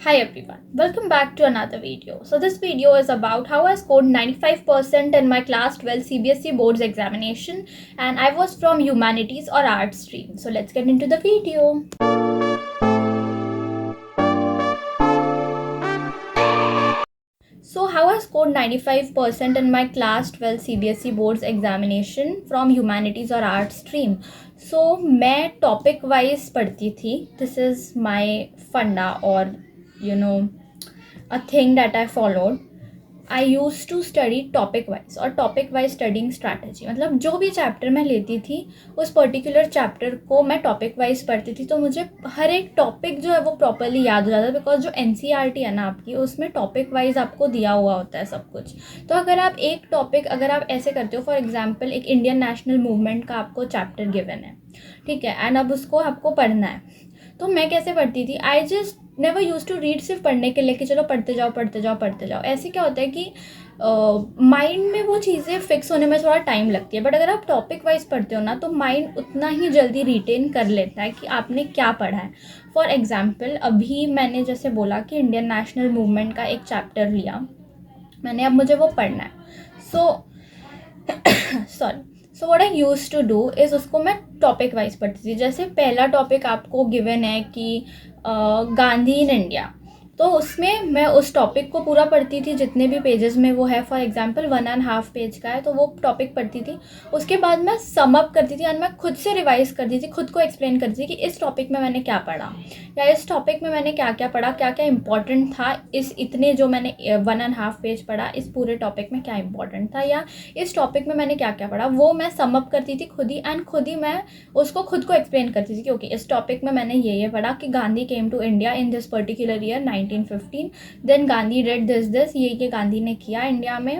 Hi everyone, welcome back to another video. So this video is about how I scored 95% in my class 12 CBSE boards examination and I was from humanities or arts stream. So let's get into the video. So how I scored 95% in my class 12 CBSE boards examination from humanities or arts stream. So मैं topic wise पढ़ती थी. This is my funda or a thing that I followed. I use to study topic wise और topic wise studying strategy मतलब जो भी chapter मैं लेती थी उस पर्टिकुलर चैप्टर को मैं टॉपिक वाइज पढ़ती थी तो मुझे हर एक टॉपिक जो है वो प्रॉपरली याद हो जाता है बिकॉज जो NCERT है ना आपकी उसमें टॉपिक वाइज आपको दिया हुआ होता है सब कुछ। तो अगर आप एक टॉपिक अगर आप ऐसे करते हो फॉर एग्जाम्पल एक इंडियन नेशनल मूवमेंट का आपको चैप्टर गिवन है, ठीक है, एंड अब उसको आपको पढ़ना है, तो मैं कैसे पढ़ती थी, I just never use to read सिर्फ पढ़ने के लिए कि चलो पढ़ते जाओ पढ़ते जाओ पढ़ते जाओ। ऐसे क्या होता है कि माइंड में वो चीज़ें फिक्स होने में थोड़ा टाइम लगती है, बट अगर आप टॉपिक वाइज पढ़ते हो ना तो माइंड उतना ही जल्दी रिटेन कर लेता है कि आपने क्या पढ़ा है। फॉर एग्जाम्पल अभी मैंने जैसे बोला कि इंडियन नेशनल मूवमेंट का एक चैप्टर लिया मैंने, अब मुझे वो पढ़ना है। So what I use to do is उसको मैं टॉपिक वाइज पढ़ती थी। जैसे पहला टॉपिक आपको गिवन है कि गांधी इन इंडिया, तो उसमें मैं उस टॉपिक को पूरा पढ़ती थी जितने भी पेजेस में वो है। फॉर एग्जांपल 1.5 पेज का है तो वो टॉपिक पढ़ती थी। उसके बाद मैं सम अप करती थी और मैं खुद से रिवाइज करती थी, खुद को एक्सप्लेन करती थी कि इस टॉपिक में मैंने क्या पढ़ा या इस टॉपिक में मैंने क्या क्या पढ़ा, क्या क्या इंपॉर्टेंट था, इस इतने जो मैंने 1.5 पेज पढ़ा इस पूरे टॉपिक में क्या इंपॉर्टेंट था, या इस टॉपिक में मैंने क्या क्या पढ़ा, वो मैं सम अप करती थी खुद ही एंड खुद ही मैं उसको खुद को एक्सप्लेन करती थी कि ओके इस टॉपिक में मैंने ये पढ़ा कि Gandhi came to India in this particular year 1915, then Gandhi did this ये गांधी ने किया इंडिया में।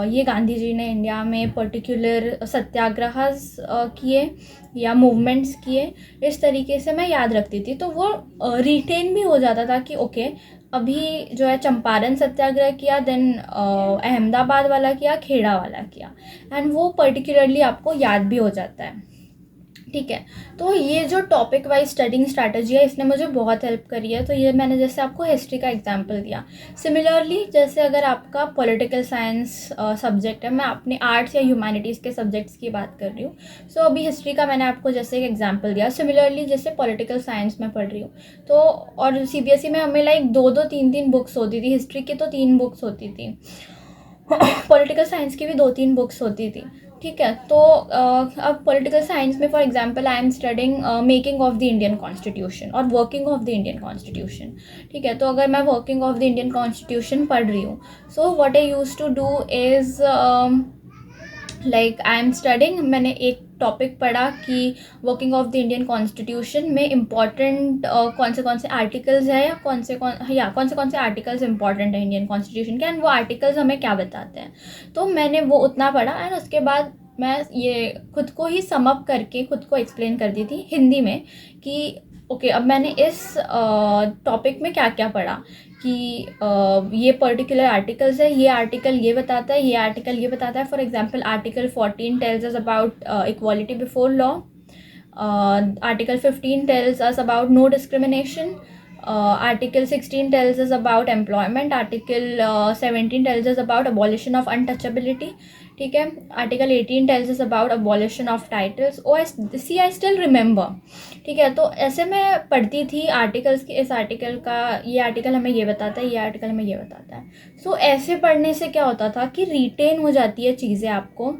ये गांधी जी ने इंडिया में पर्टिकुलर सत्याग्रह किए या मूवमेंट्स किए, इस तरीके से मैं याद रखती थी। तो वो रिटेन भी हो जाता था कि ओके अभी जो है चंपारण सत्याग्रह किया, देन अहमदाबाद वाला किया, खेड़ा वाला किया, एंड वो पर्टिकुलरली आपको याद भी हो जाता है, ठीक है। तो ये जो टॉपिक वाइज स्टडिंग स्ट्रैटेजी है इसने मुझे बहुत हेल्प करी है। तो ये मैंने जैसे आपको हिस्ट्री का एग्जांपल दिया। सिमिलरली जैसे अगर आपका पॉलिटिकल साइंस सब्जेक्ट है, मैं अपने आर्ट्स या ह्यूमैनिटीज़ के सब्जेक्ट्स की बात कर रही हूँ। सो अभी हिस्ट्री का मैंने आपको जैसे एक एग्जाम्पल दिया। सिमिलरली जैसे पॉलिटिकल साइंस में पढ़ रही हूँ तो और CBSE में हमें लाइक 2-2 3-3 बुक्स होती थी। हिस्ट्री की तो 3 बुक्स होती थी, पॉलिटिकल साइंस की भी 2-3 बुक्स होती थी, ठीक है। तो अब पॉलिटिकल साइंस में for example I am studying making of the Indian constitution और working of the Indian constitution, ठीक है। तो अगर मैं working of the Indian constitution पढ़ रही हूँ, so what I use to do is like I am studying, मैंने एक टॉपिक पढ़ा कि working of the Indian constitution में इम्पॉर्टेंट कौन से आर्टिकल्स है या कौन से आर्टिकल्स इंपॉर्टेंट है इंडियन कॉन्स्टिट्यूशन के, एंड वो आर्टिकल्स हमें क्या बताते हैं। तो मैंने वो उतना पढ़ा एंड उसके बाद मैं ये खुद को ही सम अप करके खुद को एक्सप्लेन कर दी थी हिंदी में कि ओके अब मैंने इस टॉपिक में क्या क्या पढ़ा कि ये पर्टिकुलर आर्टिकल्स है, ये आर्टिकल ये बताता है, ये आर्टिकल ये बताता है। For example article 14 tells us about equality before law, article 15 tells us about no discrimination, article 16 tells us about employment, article 17 tells us about abolition of untouchability, ठीक है, article 18 tells us about abolition of titles। Oh see I still remember, ठीक है। तो ऐसे मैं पढ़ती थी articles की, इस आर्टिकल का ये आर्टिकल हमें ये बताता है, ये आर्टिकल हमें ये बताता है। सो ऐसे पढ़ने से क्या होता था कि रिटेन हो जाती है चीज़ें आपको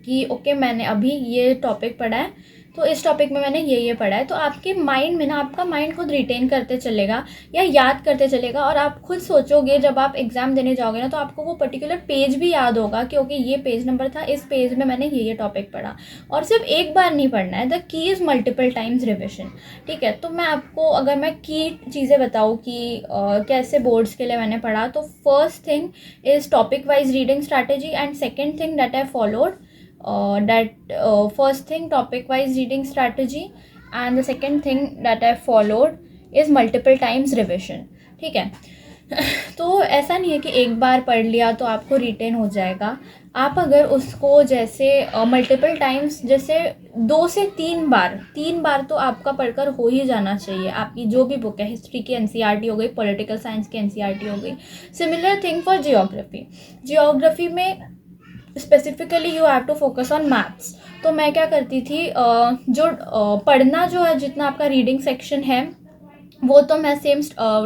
कि ओके मैंने अभी ये टॉपिक पढ़ा है तो इस टॉपिक में मैंने ये पढ़ा है। तो आपके माइंड में ना आपका माइंड खुद रिटेन करते चलेगा या याद करते चलेगा, और आप खुद सोचोगे जब आप एग्ज़ाम देने जाओगे ना तो आपको वो पर्टिकुलर पेज भी याद होगा कि ओके ये पेज नंबर था, इस पेज में मैंने ये टॉपिक पढ़ा। और सिर्फ एक बार नहीं पढ़ना है, the key is multiple times revision, ठीक है। तो मैं आपको अगर मैं की चीज़ें बताऊँ कि कैसे बोर्ड्स के लिए मैंने पढ़ा, तो first thing is topic wise reading strategy, and second thing that I followed first thing topic wise reading strategy, and the second thing that I followed is multiple times revision, ठीक है। तो ऐसा नहीं है कि एक बार पढ़ लिया तो आपको रिटेन हो जाएगा। आप अगर उसको जैसे मल्टीपल टाइम्स, जैसे 2 से 3 बार तो आपका पढ़कर हो ही जाना चाहिए। आपकी जो भी बुक है, हिस्ट्री की एनसीईआरटी हो गई, पॉलिटिकल साइंस की एनसीईआरटी हो गई। सिमिलर थिंग फॉर जियोग्राफी में specifically you have to focus on maths. तो मैं क्या करती थी, पढ़ना जो है, जितना आपका रीडिंग सेक्शन है वो तो मैं same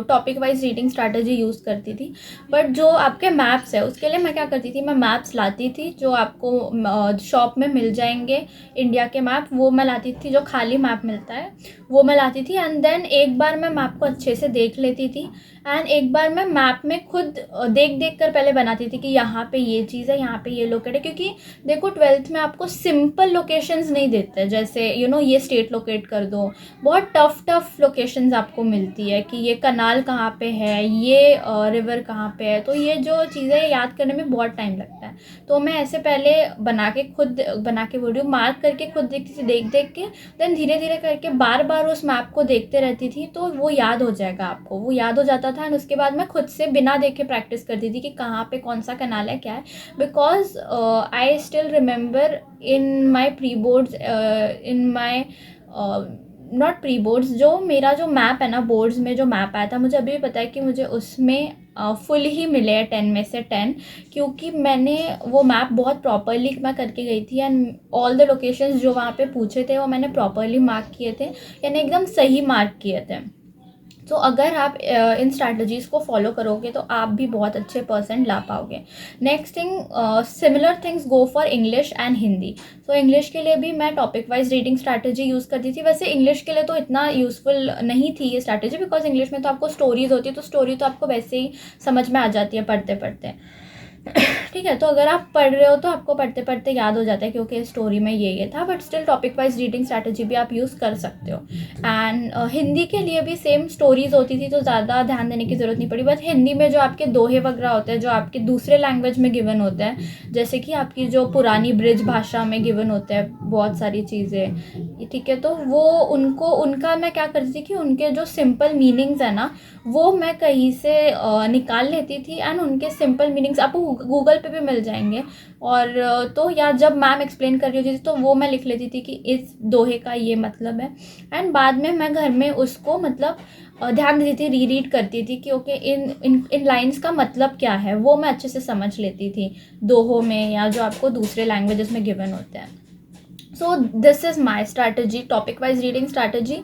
topic wise reading strategy use करती थी। बट जो आपके मैप्स है उसके लिए मैं क्या करती थी, मैं मैप्स लाती थी जो आपको शॉप में मिल जाएंगे। इंडिया के मैप वो मैं लाती थी, जो खाली मैप मिलता है वो मैं लाती थी। एंड देन एक बार मैं मैप को अच्छे से देख लेती थी, एंड एक बार मैं मैप में खुद देख देख कर पहले बनाती थी कि यहाँ पे ये चीज़ है, यहाँ पे ये लोकेट है। क्योंकि देखो 12th में आपको सिंपल लोकेशंस नहीं देते, जैसे ये स्टेट लोकेट कर दो। बहुत टफ लोकेशंस आपको मिलती है कि ये कनाल कहाँ पे है, ये रिवर कहाँ पे है। तो ये जो चीज़ें याद करने में बहुत टाइम लगता है। तो मैं ऐसे पहले खुद बना के बोल रही हूँ, मार्क करके खुद देखती थी, देख देख के। देन धीरे धीरे करके बार बार उस मैप को देखते रहती थी, तो वो याद हो जाएगा आपको, वो याद हो जाता था। एंड उसके बाद मैं खुद से बिना देखे प्रैक्टिस करती थी कि कहाँ पे कौन सा कनाल है, क्या है। Because I still remember in my pre boards, in my not pre boards, जो मेरा जो मैप है ना, बोर्ड्स में जो मैप आया था, मुझे अभी भी पता है कि मुझे उसमें फुल ही मिले हैं 10 में से 10। क्योंकि मैंने वो मैप बहुत प्रॉपरली मैं करके गई थी। एंड ऑल द लोकेशंस जो वहाँ पे पूछे थे वो मैंने प्रॉपरली मार्क किए थे, यानी एकदम सही मार्क किए थे। तो अगर आप इन स्ट्रैटेजीज़ को फॉलो करोगे तो आप भी बहुत अच्छे परसेंट ला पाओगे। Next thing, similar things go for English and Hindi. तो इंग्लिश के लिए भी मैं topic wise reading strategy use करती थी। वैसे इंग्लिश के लिए तो इतना यूज़फुल नहीं थी ये स्ट्रैटेजी, बिकॉज इंग्लिश में तो आपको स्टोरीज होती है, तो स्टोरी तो आपको वैसे ही समझ में आ जाती है पढ़ते पढ़ते। ठीक है, तो अगर आप पढ़ रहे हो तो आपको पढ़ते पढ़ते याद हो जाता है क्योंकि स्टोरी में ये था। But still topic wise reading strategy भी आप यूज़ कर सकते हो। एंड हिंदी के लिए भी सेम स्टोरीज होती थी, तो ज़्यादा ध्यान देने की ज़रूरत नहीं पड़ी। बट हिंदी में जो आपके दोहे वगैरह होते हैं, जो आपके दूसरे लैंग्वेज में गिवन होते हैं, जैसे कि आपकी जो पुरानी ब्रिज भाषा में गिवन होते हैं बहुत सारी चीज़ें, ठीक है, तो वो उनका मैं क्या करती थी कि उनके जो सिंपल मीनिंग्स है ना, वो मैं कहीं से निकाल लेती थी। एंड उनके सिंपल मीनिंग्स आपको गूगल पे भी मिल जाएंगे। और तो या जब मैम एक्सप्लेन कर रही होती थी तो वो मैं लिख लेती थी कि इस दोहे का ये मतलब है। एंड बाद में मैं घर में उसको मतलब ध्यान देती थी, रीड करती थी कि ओके इन लाइंस का मतलब क्या है, वो मैं अच्छे से समझ लेती थी दोहों में या जो आपको दूसरे लैंग्वेजेस में गिवन होते हैं। So this is my strategy, topic wise reading strategy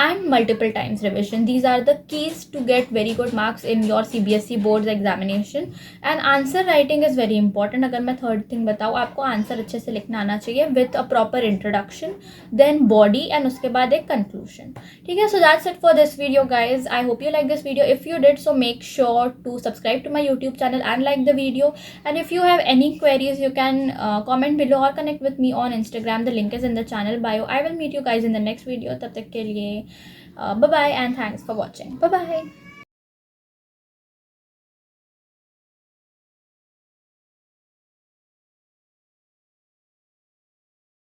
and multiple times revision. These are the keys to get very good marks in your CBSE boards examination. And answer writing is very important. अगर मैं third thing बताऊँ, आपको answer अच्छे से लिखना आना चाहिए with a proper introduction, then body, and उसके बाद एक conclusion. ठीक है, so that's it for this video guys. I hope you like this video. If you did, so make sure to subscribe to my YouTube channel and like the video. And if you have any queries, you can comment below or connect with me on Instagram. The link is in the channel bio. I will meet you guys in the next video. तब तक के लिए bye bye and thanks for watching. Bye bye.